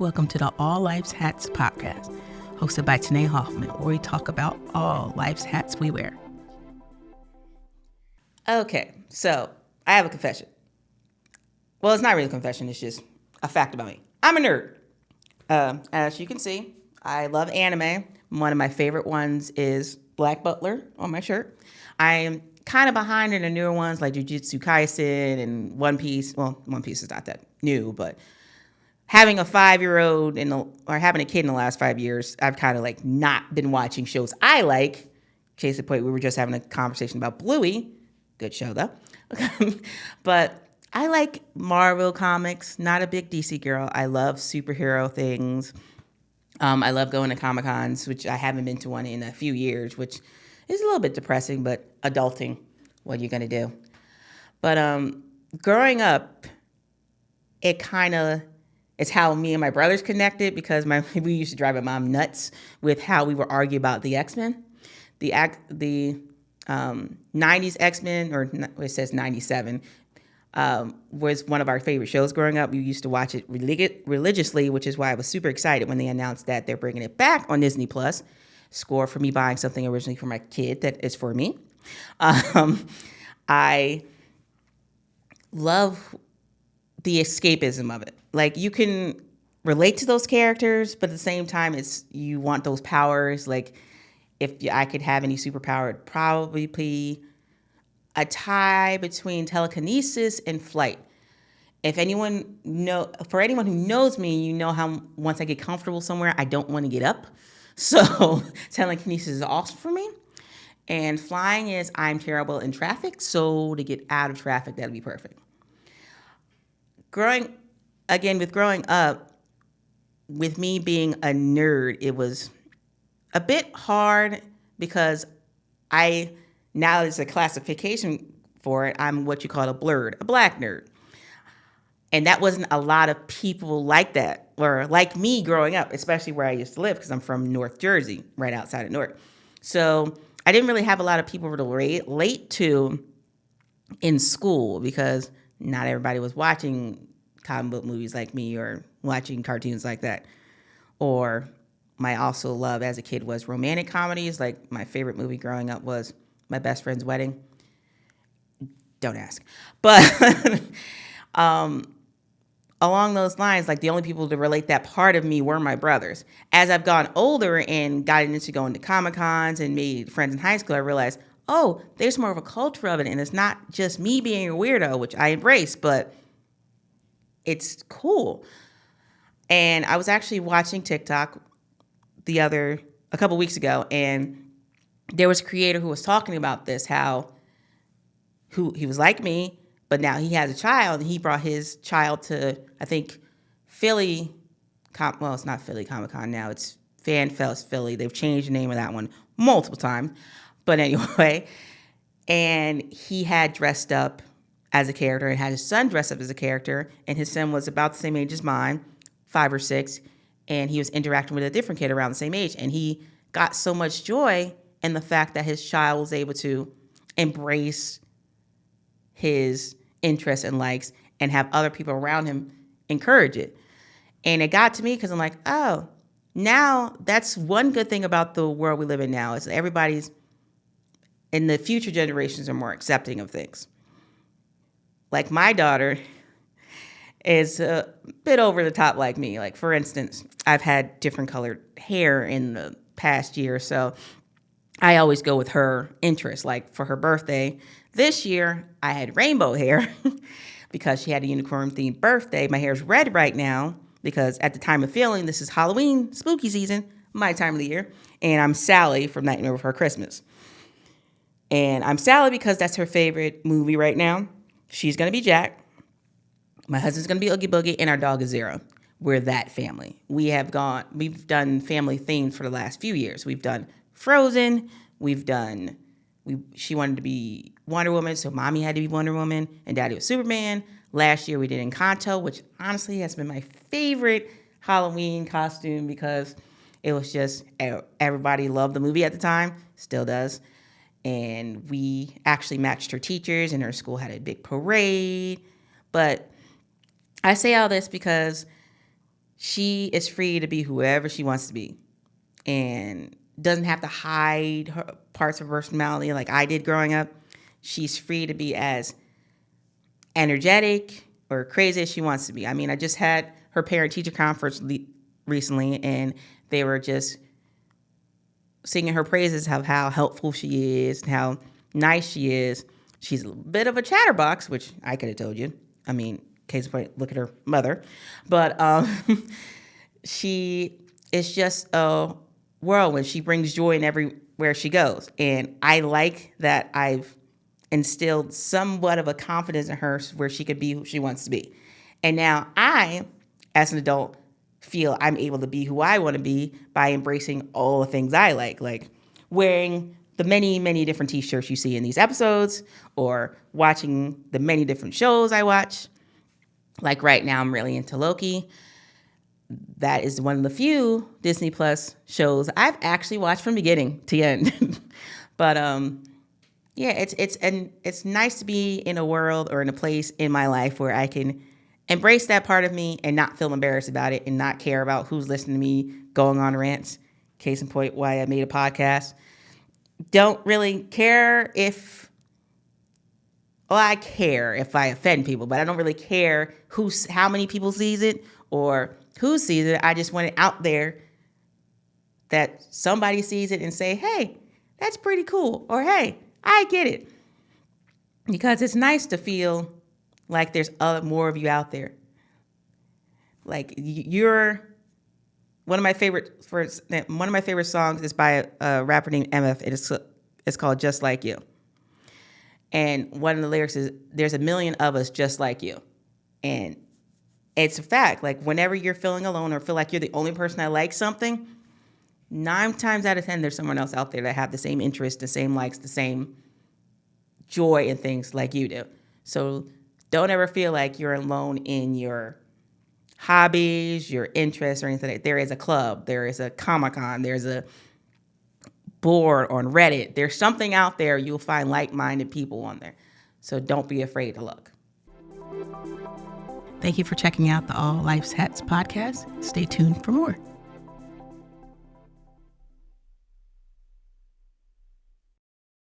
Welcome to the All Life's Hats podcast, hosted by Tanae Hoffman, where we talk about all life's hats we wear. Okay, so I have a confession. Well, it's not really a confession, it's just a fact about me. I'm a nerd. As you can see, I love anime. One of my favorite ones is Black Butler on my shirt. I'm kind of behind in the newer ones like Jujutsu Kaisen and One Piece. Well, One Piece is not that new, but having a 5-year-old or having a kid in the last 5 years, I've kind of like not been watching shows I like. Case in point, we were just having a conversation about Bluey. Good show though. But I like Marvel comics, not a big DC girl. I love superhero things. I love going to Comic-Cons, which I haven't been to one in a few years, which is a little bit depressing, but adulting, what are you going to do? But growing up, it's how me and my brothers connected because we used to drive my mom nuts with how we would argue about the X-Men. The 90s X-Men, or it says 97, was one of our favorite shows growing up. We used to watch it religiously, which is why I was super excited when they announced that they're bringing it back on Disney+. Score for me buying something originally for my kid that is for me. I love the escapism of it. Like, you can relate to those characters, but at the same time, you want those powers. Like, if I could have any superpower, it'd probably be a tie between telekinesis and flight. For anyone who knows me, you know how once I get comfortable somewhere, I don't want to get up. So telekinesis is awesome for me. And flying is, I'm terrible in traffic, so to get out of traffic, that'd be perfect. Growing up, with me being a nerd, it was a bit hard because now there's a classification for it. I'm what you call a black nerd. And that wasn't a lot of people like that, or like me growing up, especially where I used to live, because I'm from North Jersey, right outside of Newark. So I didn't really have a lot of people to relate to in school because not everybody was watching comic book movies like me or watching cartoons like that. Or my also love as a kid was romantic comedies. Like, my favorite movie growing up was My Best Friend's Wedding. Don't ask. But along those lines, like, the only people to relate that part of me were my brothers. As I've gone older and gotten into going to Comic-Cons and made friends in high school, I realized, oh, there's more of a culture of it, and it's not just me being a weirdo, which I embrace, but it's cool. And I was actually watching TikTok a couple weeks ago, and there was a creator who was talking about this, who he was like me, but now he has a child, and he brought his child to, I think, it's not Philly Comic-Con now, it's FanFest Philly. They've changed the name of that one multiple times. But anyway, and he had dressed up as a character and had his son dress up as a character, and his son was about the same age as mine, 5 or 6, and he was interacting with a different kid around the same age, and he got so much joy in the fact that his child was able to embrace his interests and likes and have other people around him encourage it. And it got to me because I'm like, oh, now that's one good thing about the world we live in now is everybody's, and the future generations are more accepting of things. Like, my daughter is a bit over the top like me. Like, for instance, I've had different colored hair in the past year, so I always go with her interests. Like, for her birthday this year, I had rainbow hair because she had a unicorn-themed birthday. My hair's red right now because at the time of filming, this is Halloween, spooky season, my time of the year, and I'm Sally from Nightmare Before Christmas. And I'm Sally because that's her favorite movie right now. She's going to be Jack. My husband's going to be Oogie Boogie, and our dog is Zero. We're that family. We've done family themes for the last few years. We've done Frozen. She wanted to be Wonder Woman, so Mommy had to be Wonder Woman, and Daddy was Superman. Last year we did Encanto, which honestly has been my favorite Halloween costume because it was just, everybody loved the movie at the time, still does. And we actually matched her teachers, and her school had a big parade. But I say all this because she is free to be whoever she wants to be and doesn't have to hide her parts of her personality like I did growing up. She's free to be as energetic or crazy as she wants to be. I mean, I just had her parent-teacher conference recently, and they were just singing her praises of how helpful she is and how nice she is. She's a bit of a chatterbox, which I could have told you. I mean, case in point, look at her mother. But she is just a whirlwind. She brings joy in everywhere she goes. And I like that I've instilled somewhat of a confidence in her where she could be who she wants to be. And now I, as an adult, feel I'm able to be who I want to be by embracing all the things I like wearing the many, many different t-shirts you see in these episodes, or watching the many different shows I watch. Like right now, I'm really into Loki. That is one of the few Disney Plus shows I've actually watched from beginning to end. But yeah, it's nice to be in a world or in a place in my life where I can embrace that part of me and not feel embarrassed about it and not care about who's listening to me going on rants. Case in point, why I made a podcast. Don't really care if, well, I care if I offend people, but I don't really care how many people sees it or who sees it. I just want it out there that somebody sees it and say, hey, that's pretty cool. Or, hey, I get it. Because it's nice to feel like there's more of you out there. Like you're one of my favorite songs is by a rapper named MF. It's called Just Like You. And one of the lyrics is, there's a million of us just like you. And it's a fact. Like whenever you're feeling alone or feel like you're the only person that likes something, 9 times out of 10, there's someone else out there that have the same interests, the same likes, the same joy in things like you do. So don't ever feel like you're alone in your hobbies, your interests, or anything like that. There is a club, there is a Comic-Con, there's a board on Reddit. There's something out there. You'll find like-minded people on there. So don't be afraid to look. Thank you for checking out the All Life's Hats podcast. Stay tuned for more.